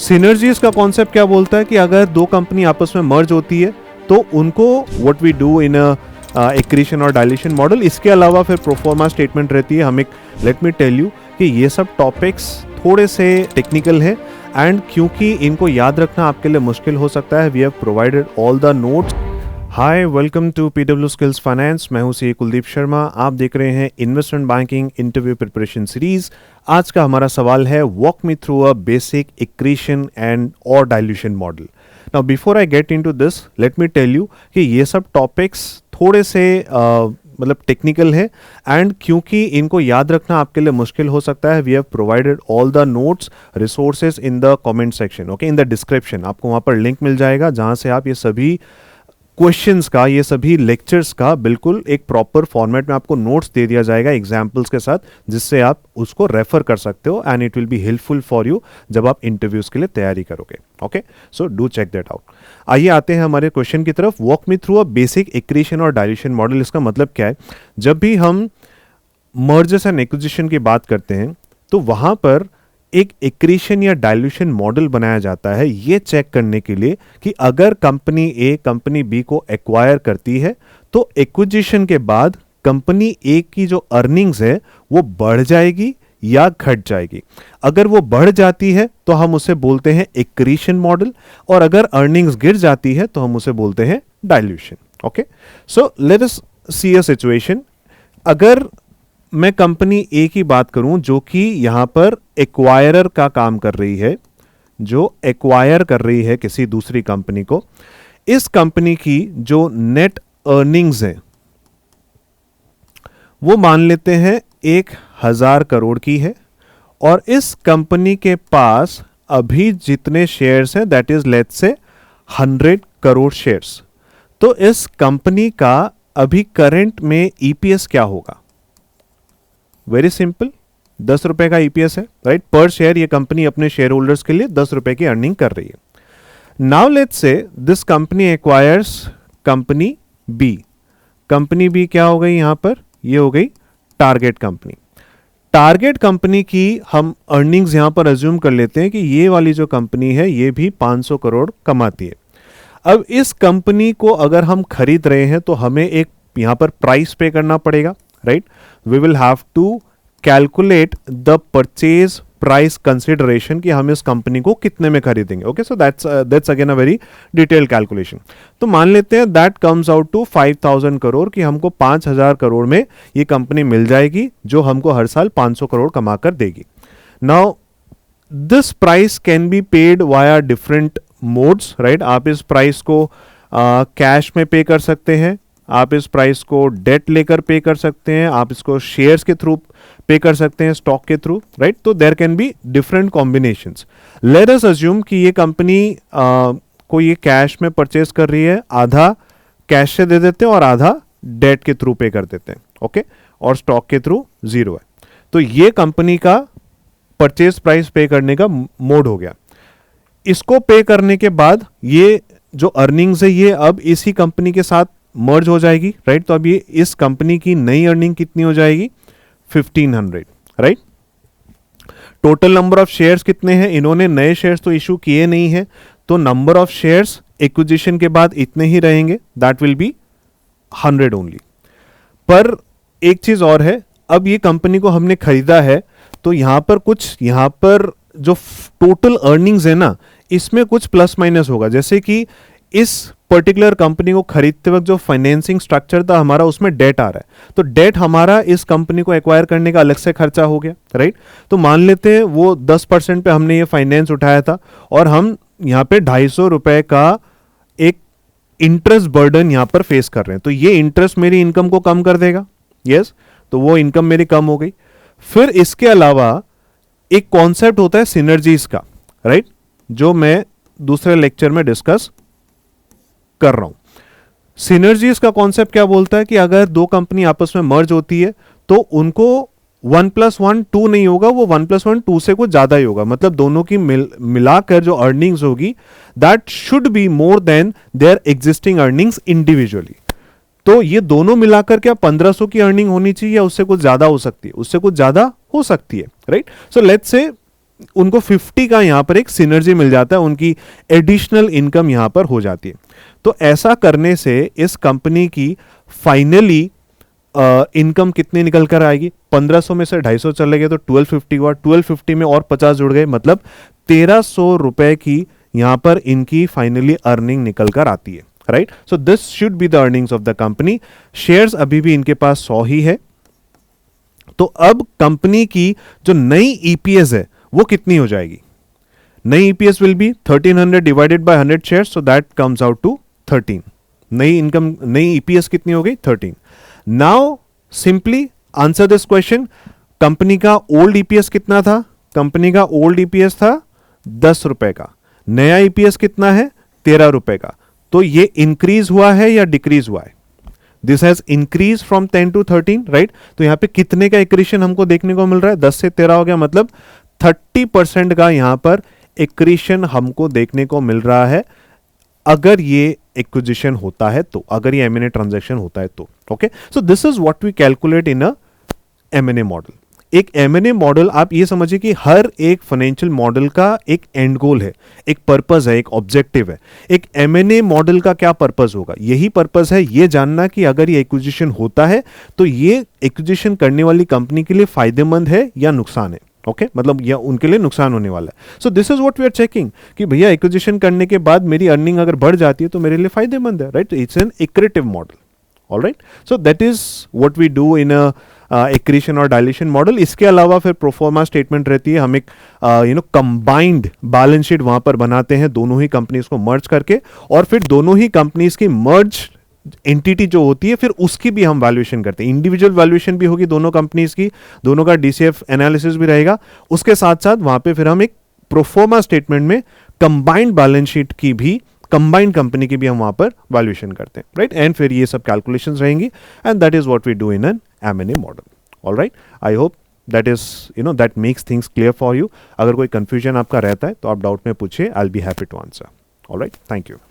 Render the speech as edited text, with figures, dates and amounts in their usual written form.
Synergies का concept क्या बोलता है कि अगर दो कंपनी आपस में मर्ज होती है तो उनको what we do in accretion और डायल्यूशन मॉडल। इसके अलावा फिर प्रोफॉर्मा स्टेटमेंट रहती है। हम एक लेट मी टेल यू कि ये सब टॉपिक्स थोड़े से टेक्निकल है एंड क्योंकि इनको याद रखना आपके लिए मुश्किल हो सकता है, we have provided all the notes. Hi, welcome to PW skills finance. मैं हूं सी कुलदीप शर्मा। आप देख रहे हैं investment banking interview preparation series. आज का हमारा सवाल है, walk me through a basic accretion and और dilution model. Now before I get into this, let me tell you कि ये सब टॉपिक्स थोड़े से मतलब टेक्निकल है एंड क्योंकि इनको याद रखना आपके लिए मुश्किल हो सकता है, we have provided all the notes resources in the comment section, okay, in the description. आपको वहां पर लिंक मिल जाएगा जहां से आप ये सभी क्वेश्चंस का, ये सभी लेक्चर्स का बिल्कुल एक प्रॉपर फॉर्मेट में आपको नोट्स दे दिया जाएगा एग्जाम्पल्स के साथ, जिससे आप उसको रेफर कर सकते हो and it will be helpful for you जब आप इंटरव्यूज के लिए तैयारी करोगे। Okay, so do check that out. आइए आते हैं हमारे क्वेश्चन की तरफ। Walk me through a basic accretion और डायल्यूशन मॉडल। इसका मतलब क्या है? जब भी हम मर्जर्स एंड एक्विजिशन की बात करते हैं तो वहां पर एक एक्रीशन या डायल्यूशन मॉडल बनाया जाता है ये चेक करने के लिए कि अगर कंपनी ए कंपनी बी को एक्वायर करती है तो एक्विजिशन के बाद कंपनी ए की जो अर्निंग्स है वो बढ़ जाएगी या घट जाएगी। अगर वो बढ़ जाती है तो हम उसे बोलते हैं एक्रीशन मॉडल, और अगर अर्निंग्स गिर जाती है तो हम उसे बोलते हैं dilution. Okay, so let us see a situation. अगर मैं कंपनी ए की बात करूं जो कि यहां पर एक्वायरर का काम कर रही है, जो एक्वायर कर रही है किसी दूसरी कंपनी को, इस कंपनी की जो नेट अर्निंग्स है वो मान लेते हैं 1000 करोड़ की है, और इस कंपनी के पास अभी जितने शेयर्स हैं that is let's say 100 crore shares. तो इस कंपनी का अभी करंट में ईपीएस क्या होगा? वेरी सिंपल, 10 रुपए का ईपीएस है, राइट? पर शेयर ये कंपनी अपने शेयर होल्डर्स के लिए 10 रुपए की अर्निंग कर रही है। Now let's say this company acquires company B. Company B क्या हो गई यहां पर? ये हो गई टारगेट कंपनी। टारगेट कंपनी की हम अर्निंग्स यहां पर अज्यूम कर लेते हैं कि ये वाली जो कंपनी है ये भी 500 करोड़ कमाती है। अब इस कंपनी को अगर हम खरीद रहे हैं तो हमें एक यहां पर प्राइस पे करना पड़ेगा, right? We will have to calculate the purchase price consideration कि हम इस कंपनी को कितने में खरीदेंगे। Okay, so that's again a very detailed calculation। तो मान लेते हैं that comes out to 5000 crore कि हमको 5000 करोड़ में ये कंपनी मिल जाएगी जो हमको हर साल 500 करोड़ कमा कर देगी। Now this price can be paid via different modes, right? आप इस प्राइस को कैश में पे कर सकते हैं, आप इस प्राइस को डेट लेकर पे कर सकते हैं, आप इसको शेयर्स के थ्रू पे कर सकते हैं, स्टॉक के थ्रू, राइट? तो there can be different combinations. Let us assume कि ये कंपनी को ये कैश में परचेज कर रही है, आधा कैश से दे देते हैं और आधा डेट के थ्रू पे कर देते हैं, ओके? और स्टॉक के थ्रू 0 है। तो ये कंपनी का परचेज प्राइस पे करने का मोड हो गया। इसको पे करने के बाद ये जो अर्निंग्स है ये अब इसी कंपनी के साथ मर्ज हो जाएगी, राइट? तो अब ये इस कंपनी की नई अर्निंग कितनी हो जाएगी? 1500, right? Total number of shares कितने हैं? इन्होंने नए शेयर्स तो इशू किए नहीं है, तो नंबर ऑफ शेयर्स एक्विजिशन के बाद इतने ही रहेंगे, दैट विल बी 100 ओनली। पर एक चीज और है, अब ये कंपनी को हमने खरीदा है तो यहां पर जो टोटल अर्निंग्स है ना, इसमें कुछ प्लस माइनस होगा। जैसे कि इस पर्टिकुलर कंपनी को खरीदते वक्त जो फाइनेंसिंग स्ट्रक्चर था हमारा, उसमें डेट आ रहा है, तो डेट हमारा इस कंपनी को एक्वायर करने का अलग से खर्चा हो गया, राइट? तो मान लेते हैं वो 10% पे हमने ये फाइनेंस उठाया था और हम यहाँ पे 250 रुपए का एक इंटरेस्ट बर्डन यहाँ पर फेस कर रहे हैं। तो ये इंटरेस्ट मेरी इनकम को कम कर देगा, यस? तो वो इनकम मेरी कम हो गई। फिर इसके अलावा एक कॉन्सेप्ट होता है सिनर्जीज का, राइट? जो मैं दूसरे लेक्चर में डिस्कस कर रहा हूं। सिनर्जीज का कॉन्सेप्ट क्या बोलता है कि अगर दो कंपनी आपस में मर्ज होती है तो उनको 1 + 1 2 नहीं होगा, वो 1 + 1 2 से कुछ ज्यादा ही होगा। मतलब दोनों की मिलाकर जो अर्निंग्स होगी that should be more than their existing earnings individually. तो ये दोनों मिलाकर क्या 1500 की अर्निंग होनी चाहिए या उससे कुछ ज्यादा हो सकती है? उससे कुछ ज्यादा हो सकती है, राइट? सो लेट्स से उनको 50 का यहां पर एक सिनर्जी मिल जाता है, उनकी एडिशनल इनकम यहां पर हो जाती है। तो ऐसा करने से इस कंपनी की फाइनली इनकम कितनी निकल कर आएगी? 1500 में से 250 चले गए तो 1250 हुआ, 1250 में और 50 जुड़ गए, मतलब 1300 रुपए की यहां पर इनकी फाइनली अर्निंग निकल कर आती है, right. So this should be the earnings of the company. Shares अभी भी इनके पास 100 ही है। तो अब कंपनी की जो नई ईपीएस है वो कितनी हो जाएगी? नई EPS will be 1300 divided by 100 shares, so that comes out to 13। नई इनकम, नई ईपीएस कितनी हो गई? 13। Now simply answer this question. Company का ओल्ड ईपीएस कितना था? कंपनी का ओल्ड ईपीएस था 10 रुपए का। नया ईपीएस कितना है? 13 रुपए का। तो ये इंक्रीज हुआ है या डिक्रीज हुआ है? This has increase from 10 to 13, right. तो यहां पे कितने का एक्रीशन हमको देखने को मिल रहा है? 10 से 13 हो गया, मतलब 30% का यहां पर एक्रीशन हमको देखने को मिल रहा है, अगर ये एक्विजिशन होता है तो, अगर ये एमएनए ट्रांजैक्शन होता है तो। Okay, so this is what we calculate in a M and A model. एक एमएनए मॉडल, आप ये समझिए कि हर एक फाइनेंशियल मॉडल का एक एंड गोल है, एक पर्पस है, एक ऑब्जेक्टिव है। एक एमएनए मॉडल का क्या पर्पस होगा? यही पर्पस है, ये जानना कि अगर ये एक्विजिशन होता है तो ये एक्विजिशन करने वाली कंपनी के लिए फायदेमंद है या नुकसान है। ओके, मतलब या उनके लिए नुकसान होने वाला है। So this is what we are checking कि भैया एक्विजिशन करने के बाद मेरी अर्निंग अगर बढ़ जाती है तो मेरे लिए फायदेमंद है, right. It's an accretive model. Alright, so that is what we do in a accretion और डायल्यूशन मॉडल। इसके अलावा फिर प्रोफॉर्मा स्टेटमेंट रहती है, हम एक कंबाइंड बैलेंस शीट वहां पर बनाते हैं दोनों ही कंपनीज को मर्ज करके, और फिर दोनों ही कंपनीज की मर्ज एंटिटी जो होती है फिर उसकी भी हम वैल्यूएशन करते हैं। इंडिविजुअल वैल्यूएशन भी होगी दोनों कंपनीज की, दोनों का डीसीएफ एनालिसिस भी रहेगा। उसके साथ साथ वहां पे फिर हम एक प्रोफॉर्मा स्टेटमेंट में कंबाइंड बैलेंस शीट की भी, कंबाइंड कंपनी की भी हम वहां पर वैल्यूएशन करते हैं, राइट। एंड फिर ये सब कैलकुलेशंस रहेंगी, and that is what we do in an M and A model. Alright, I hope that is that makes things clear for you. अगर कोई कंफ्यूजन आपका रहता है तो आप डाउट में पूछिए, I will be happy to answer. Alright, thank you.